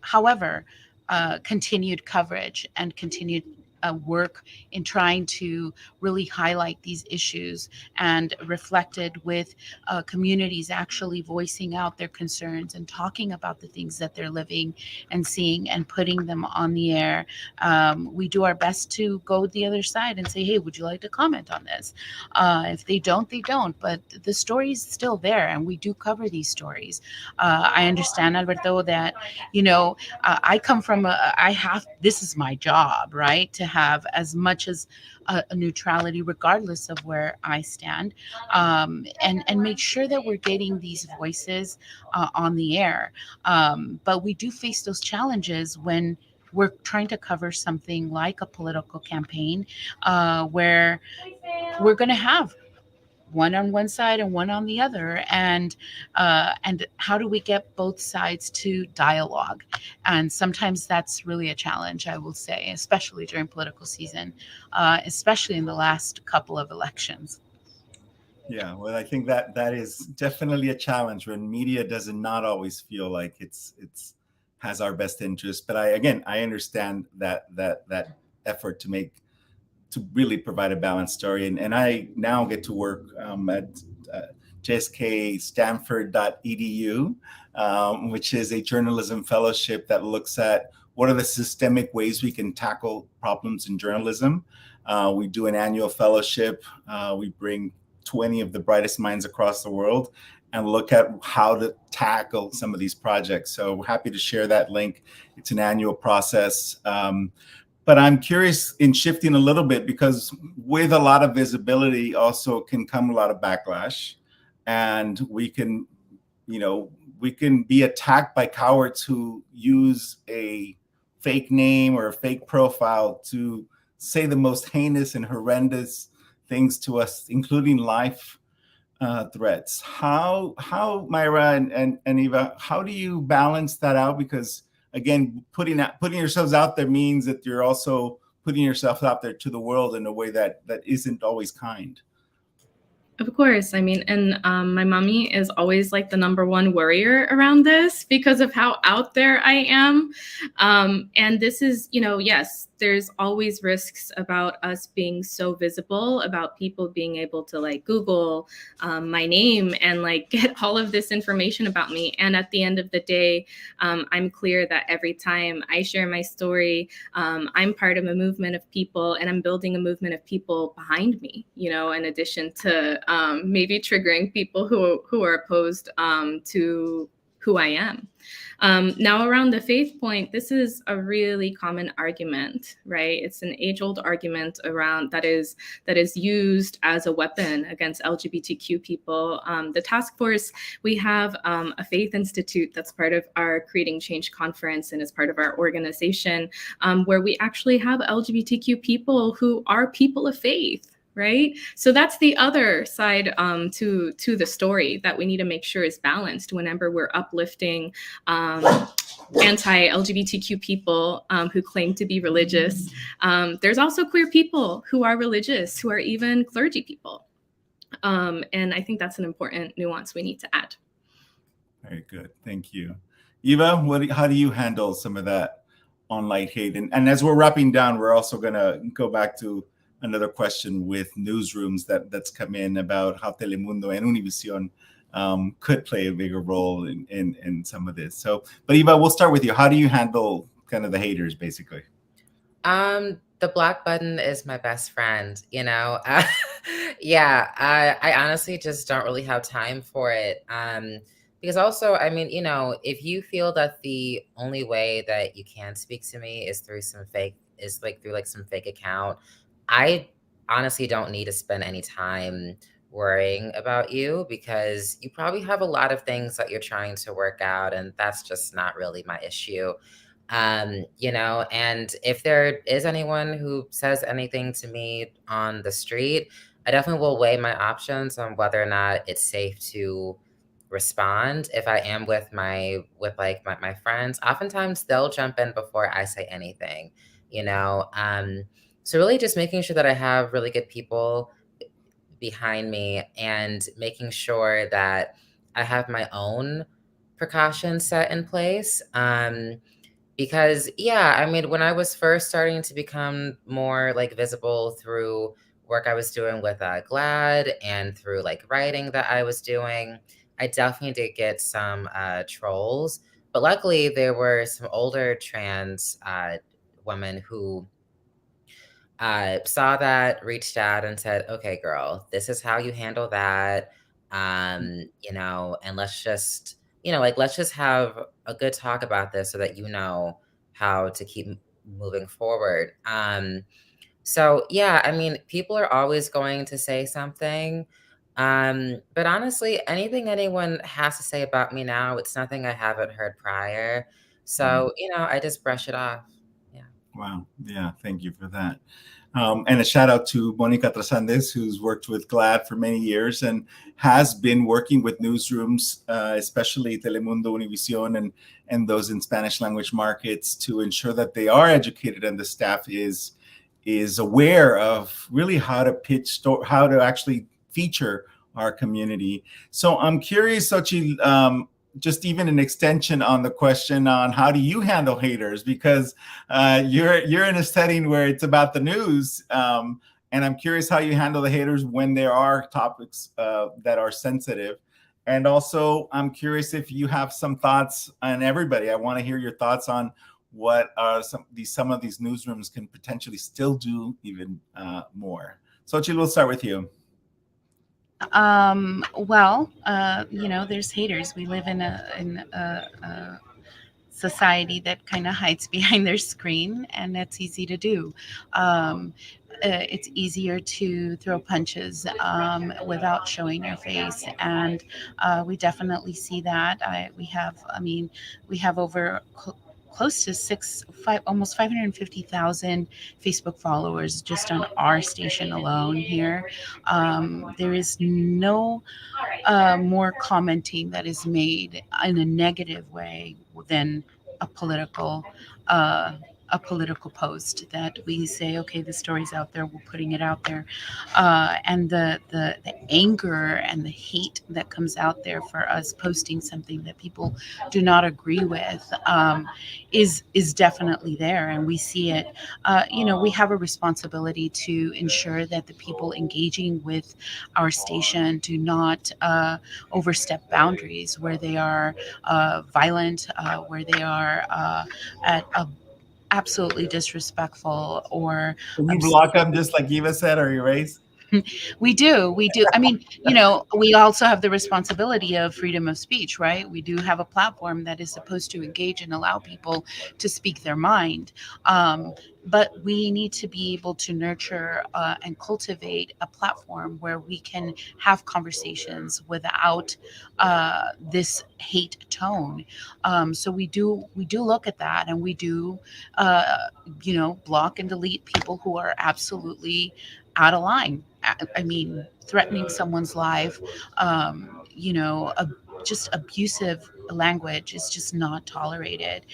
However, continued coverage and continued work in trying to really highlight these issues and reflected with communities actually voicing out their concerns and talking about the things that they're living and seeing and putting them on the air. We do our best to go the other side and say, hey, would you like to comment on this? If they don't, they don't. But the story is still there, and we do cover these stories. I understand, Alberto, that, I come from this is my job, right? To have as much as a neutrality regardless of where I stand, and make sure that we're getting these voices on the air. But we do face those challenges when we're trying to cover something like a political campaign, where we're going to have one on one side and one on the other, and how do we get both sides to dialogue? And sometimes that's really a challenge, I will say, especially during political season, especially in the last couple of elections. Yeah, well, I think that is definitely a challenge when media does not always feel like it's has our best interest. But I understand that effort to make really provide a balanced story. And I now get to work at jskstanford.edu, which is a journalism fellowship that looks at what are the systemic ways we can tackle problems in journalism. We do an annual fellowship. We bring 20 of the brightest minds across the world and look at how to tackle some of these projects. So we're happy to share that link. It's an annual process. But I'm curious in shifting a little bit, because with a lot of visibility also can come a lot of backlash. And we can be attacked by cowards who use a fake name or a fake profile to say the most heinous and horrendous things to us, including life threats. How Myra and Eva, how do you balance that out? Because again, putting yourselves out there means that you're also putting yourself out there to the world in a way that isn't always kind. Of course. I mean, and my mommy is always like the number one worrier around this because of how out there I am. And this is, yes, there's always risks about us being so visible, about people being able to like Google my name and like get all of this information about me. And at the end of the day, I'm clear that every time I share my story, I'm part of a movement of people, and I'm building a movement of people behind me, in addition to maybe triggering people who are opposed to who I am. Now, around the faith point, this is a really common argument, right? It's an age-old argument around that is used as a weapon against LGBTQ people. The task force, we have a faith institute that's part of our Creating Change conference and is part of our organization, where we actually have LGBTQ people who are people of faith. Right. So that's the other side to the story that we need to make sure is balanced whenever we're uplifting anti-LGBTQ people who claim to be religious. There's also queer people who are religious, who are even clergy people. And I think that's an important nuance we need to add. Very good. Thank you. Eva, how do you handle some of that online hate? And as we're wrapping down, we're also going to go back to another question with newsrooms that's come in about how Telemundo and Univision could play a bigger role in some of this. So, but Eva, we'll start with you. How do you handle kind of the haters, basically? The block button is my best friend, I honestly just don't really have time for it. Because also, I mean, if you feel that the only way that you can speak to me is through some fake account, I honestly don't need to spend any time worrying about you, because you probably have a lot of things that you're trying to work out, and that's just not really my issue. And if there is anyone who says anything to me on the street, I definitely will weigh my options on whether or not it's safe to respond. If I am with my friends, oftentimes they'll jump in before I say anything, So really just making sure that I have really good people behind me, and making sure that I have my own precautions set in place. Because I mean, when I was first starting to become more like visible through work I was doing with GLAAD and through like writing that I was doing, I definitely did get some trolls. But luckily there were some older trans women who saw that, reached out and said, okay, girl, this is how you handle that. And let's just, let's just have a good talk about this so that you know how to keep moving forward. So I mean, people are always going to say something. But honestly, anything anyone has to say about me now, it's nothing I haven't heard prior. So, I just brush it off. Yeah. Wow. Yeah. Thank you for that. And a shout out to Monica Trasandes, who's worked with GLAAD for many years and has been working with newsrooms, especially Telemundo, Univision, and those in Spanish language markets, to ensure that they are educated and the staff is aware of really how to pitch, how to actually feature our community. So I'm curious, Xochitl, just even an extension on the question on how do you handle haters, because you're in a setting where it's about the news, and I'm curious how you handle the haters when there are topics that are sensitive. And also, I'm curious if you have some thoughts on everybody. I want to hear your thoughts on what some of these newsrooms can potentially still do even more. Xochitl, we'll start with you. Well, there's haters. We live in a society that kind of hides behind their screen, and that's easy to do. It's easier to throw punches without showing your face, and we definitely see that. We have over close to almost 550,000 Facebook followers just on our station alone here. There is no more commenting that is made in a negative way than a political uh, post that we say, okay, the story's out there, we're putting it out there, and the anger and the hate that comes out there for us posting something that people do not agree with is definitely there, and we see it. We have a responsibility to ensure that the people engaging with our station do not overstep boundaries where they are violent, where they are at a absolutely disrespectful or Can you block them just like Eva said, or erase? we do. I mean, we also have the responsibility of freedom of speech, right? We do have a platform that is supposed to engage and allow people to speak their mind. But we need to be able to nurture and cultivate a platform where we can have conversations without this hate tone. So we do look at that, and we do, block and delete people who are absolutely out of line. I mean, threatening someone's life, just abusive language is just not tolerated.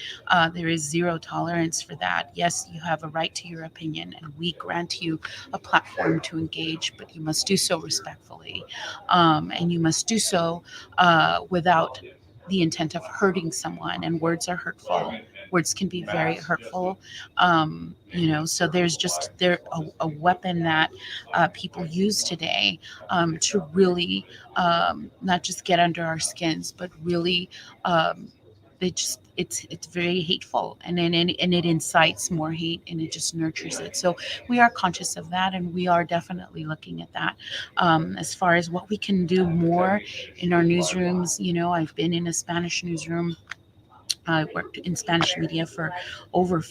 There is zero tolerance for that. Yes, you have a right to your opinion, and we grant you a platform to engage, but you must do so respectfully, and you must do so without the intent of hurting someone. And words are hurtful. Words can be very hurtful. So there's just a weapon that people use today to really not just get under our skins, but really it's very hateful, and it incites more hate, and it just nurtures it. So we are conscious of that, and we are definitely looking at that. As far as what we can do more in our newsrooms, I've been in a Spanish newsroom. I worked in Spanish media for over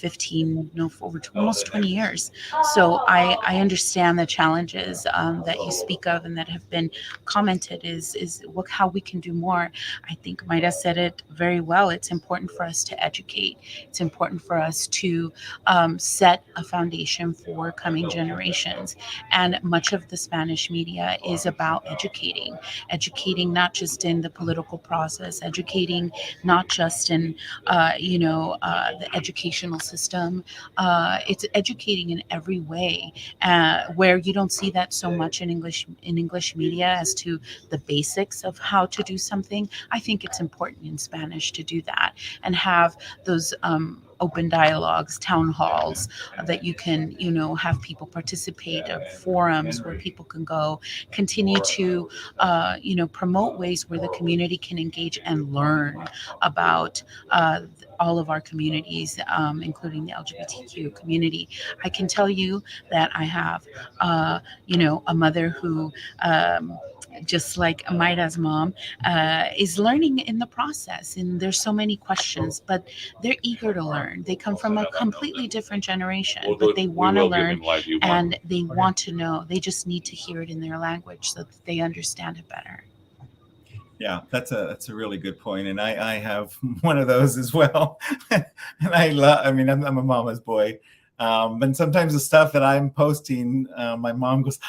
almost 20 years. So I understand the challenges that you speak of and that have been commented is how we can do more. I think Maida said it very well. It's important for us to educate. It's important for us to set a foundation for coming generations. And much of the Spanish media is about educating not just in the political process, educating not just in the educational system. It's educating in every way, where you don't see that so much in English media as to the basics of how to do something. I think it's important in Spanish to do that and have those open dialogues, town halls that you can, have people participate, of forums where people can go, continue to, promote ways where the community can engage and learn about all of our communities, including the LGBTQ community. I can tell you that I have, a mother who, just like Maida's mom, is learning in the process. And there's so many questions, but they're eager to learn. They come from a completely different generation, but they want to learn and they want to know. They just need to hear it in their language so that they understand it better. Yeah, that's a really good point. And I have one of those as well. And I'm a mama's boy. And sometimes the stuff that I'm posting, my mom goes,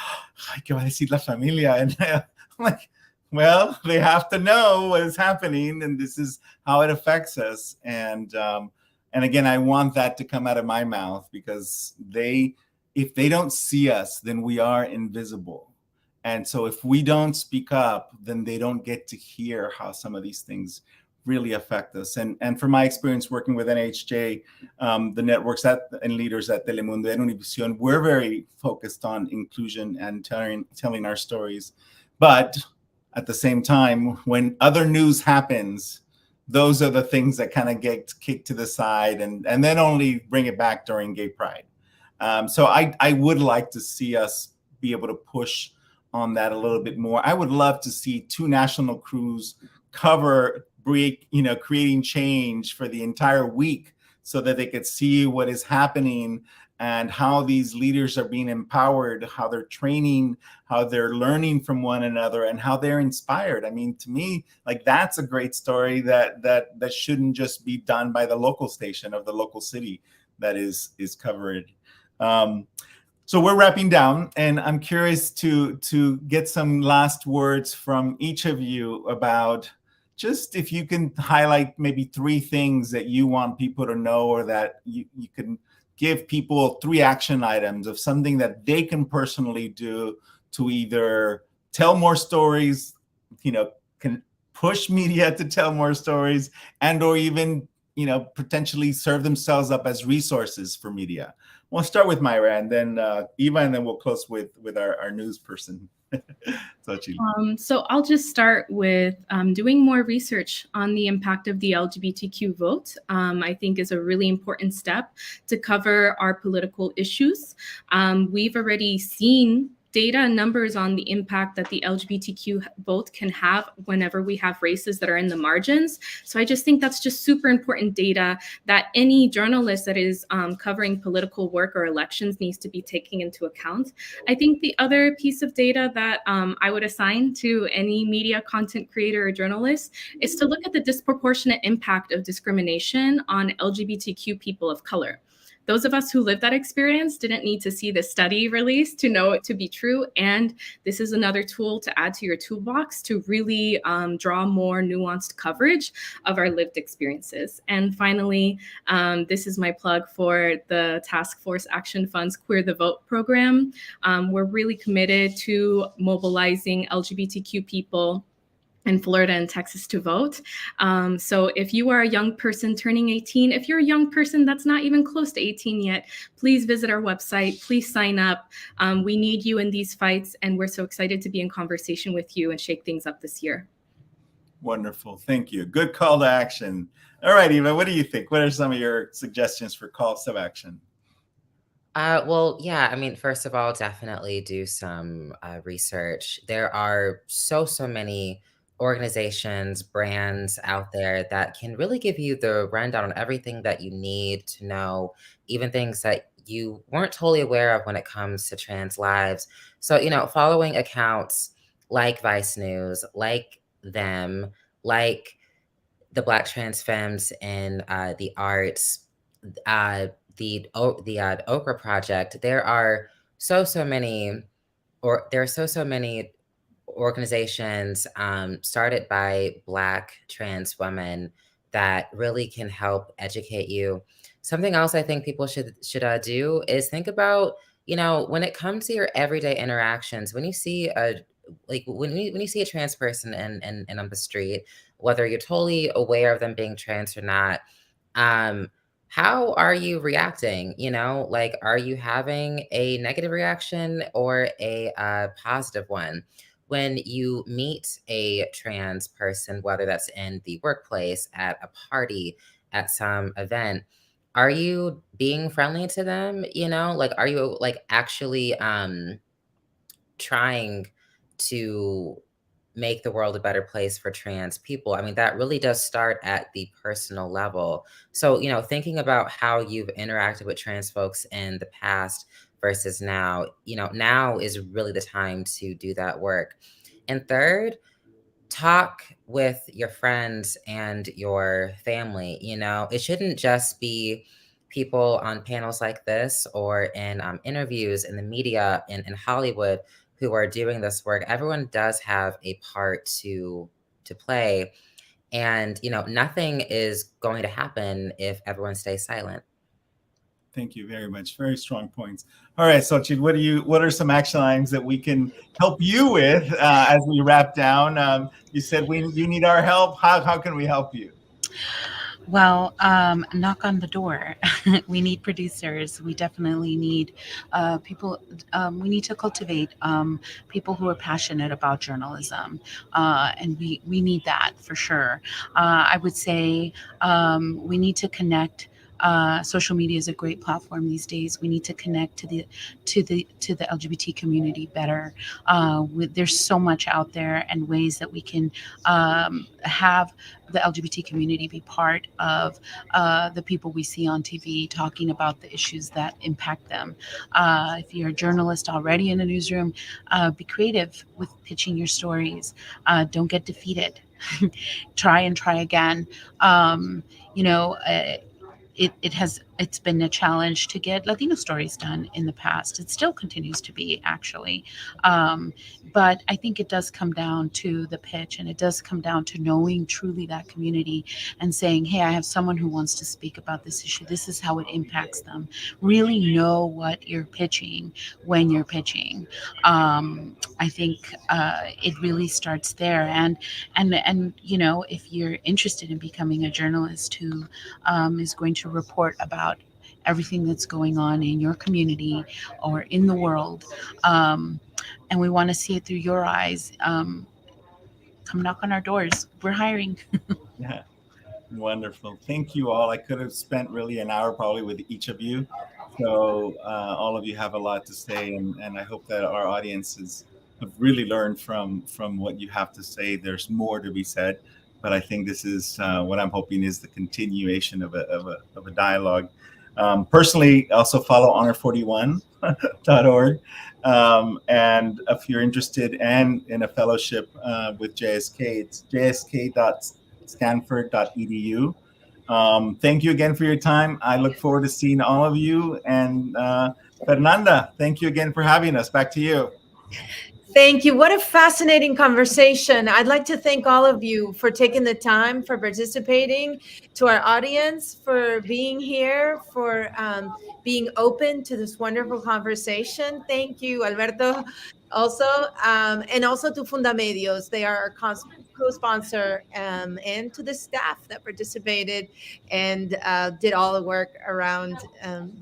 "Ay, ¿qué va a decir la familia?" And I'm like, well, they have to know what is happening, and this is how it affects us. And again, I want that to come out of my mouth, because if they don't see us, then we are invisible. And so if we don't speak up, then they don't get to hear how some of these things really affect us. And from my experience working with NHJ, the networks and leaders at Telemundo and Univision, we're very focused on inclusion and telling our stories. But at the same time, when other news happens, those are the things that kind of get kicked to the side and then only bring it back during Gay Pride. So I would like to see us be able to push on that a little bit more. I would love to see 2 national crews cover creating change for the entire week so that they could see what is happening and how these leaders are being empowered, how they're training, how they're learning from one another, and how they're inspired. I mean, to me, like, that's a great story that shouldn't just be done by the local station of the local city that is covered. So we're wrapping down, and I'm curious to get some last words from each of you about just if you can highlight maybe 3 things that you want people to know, or that you can give people 3 action items of something that they can personally do to either tell more stories, can push media to tell more stories, and or even, potentially serve themselves up as resources for media. We'll start with Myra, and then Eva, and then we'll close with our news person. So I'll just start with doing more research on the impact of the LGBTQ vote. I think is a really important step to cover our political issues. We've already seen data and numbers on the impact that the LGBTQ vote can have whenever we have races that are in the margins. So I just think that's just super important data that any journalist that is covering political work or elections needs to be taking into account. I think the other piece of data that I would assign to any media content creator or journalist is to look at the disproportionate impact of discrimination on LGBTQ people of color. Those of us who lived that experience didn't need to see the study released to know it to be true. And this is another tool to add to your toolbox to really draw more nuanced coverage of our lived experiences. And finally, this is my plug for the Task Force Action Fund's Queer the Vote program. We're really committed to mobilizing LGBTQ people in Florida and Texas to vote. So if you are a young person turning 18, if you're a young person that's not even close to 18 yet, please visit our website, please sign up. We need you in these fights, and we're so excited to be in conversation with you and shake things up this year. Wonderful, thank you. Good call to action. All right, Eva, what do you think? What are some of your suggestions for calls to action? Well, yeah, I mean, first of all, definitely do some research. There are so many organizations, brands out there that can really give you the rundown on everything that you need to know, even things that you weren't totally aware of when it comes to trans lives. So, following accounts like Vice News, like them, like the Black Trans Femmes in the arts, the Okra Project. There are so many, organizations started by Black trans women that really can help educate you. Something else I think people should do is think about, when it comes to your everyday interactions, when you see when you see a trans person and on the street, whether you're totally aware of them being trans or not, how are you reacting? Are you having a negative reaction or a positive one? When you meet a trans person, whether that's in the workplace, at a party, at some event, are you being friendly to them? Are you actually trying to make the world a better place for trans people? I mean, that really does start at the personal level. So, thinking about how you've interacted with trans folks in the past versus now, now is really the time to do that work. And third, talk with your friends and your family. It shouldn't just be people on panels like this or in interviews in the media in Hollywood who are doing this work. Everyone does have a part to play. And, nothing is going to happen if everyone stays silent. Thank you very much. Very strong points. All right, Xochitl, what are some action items that we can help you with as we wrap down? You said you need our help. How can we help you? Well, knock on the door. We need producers. We definitely need people. We need to cultivate people who are passionate about journalism, and we need that for sure. I would say we need to connect. Social media is a great platform these days. We need to connect to the LGBT community better. There's so much out there and ways that we can have the LGBT community be part of the people we see on TV talking about the issues that impact them. If you're a journalist already in a newsroom, be creative with pitching your stories. Don't get defeated. Try and try again. Um, you know, it's been a challenge to get Latino stories done in the past. It still continues to be, actually. Um, but I think it does come down to the pitch, and it does come down to knowing truly that community and saying, hey, I have someone who wants to speak about this issue. This is how it impacts them. Really know what you're pitching when you're pitching. I think it really starts there. And if you're interested in becoming a journalist who is going to report about everything that's going on in your community or in the world, and we want to see it through your eyes, come knock on our doors. We're hiring. Yeah. Wonderful. Thank you all. I could have spent really an hour probably with each of you. So all of you have a lot to say, and I hope that our audiences have really learned from what you have to say. There's more to be said, but I think this is what I'm hoping is the continuation of a dialogue. Personally, also follow honor41.org. And if you're interested and in a fellowship with JSK, it's jsk.stanford.edu. Thank you again for your time. I look forward to seeing all of you. And Fernanda, thank you again for having us. Back to you. Thank you. What a fascinating conversation. I'd like to thank all of you for taking the time, for participating, to our audience for being here, for being open to this wonderful conversation. Thank you, Alberto, also, and also to Fundamedios. They are our co-sponsor, and to the staff that participated and did all the work around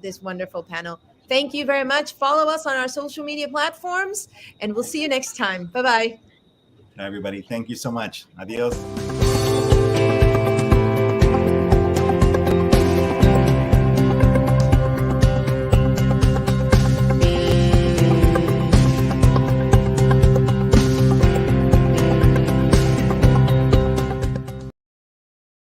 this wonderful panel. Thank you very much. Follow us on our social media platforms, and we'll see you next time. Bye-bye. Everybody, thank you so much. Adios.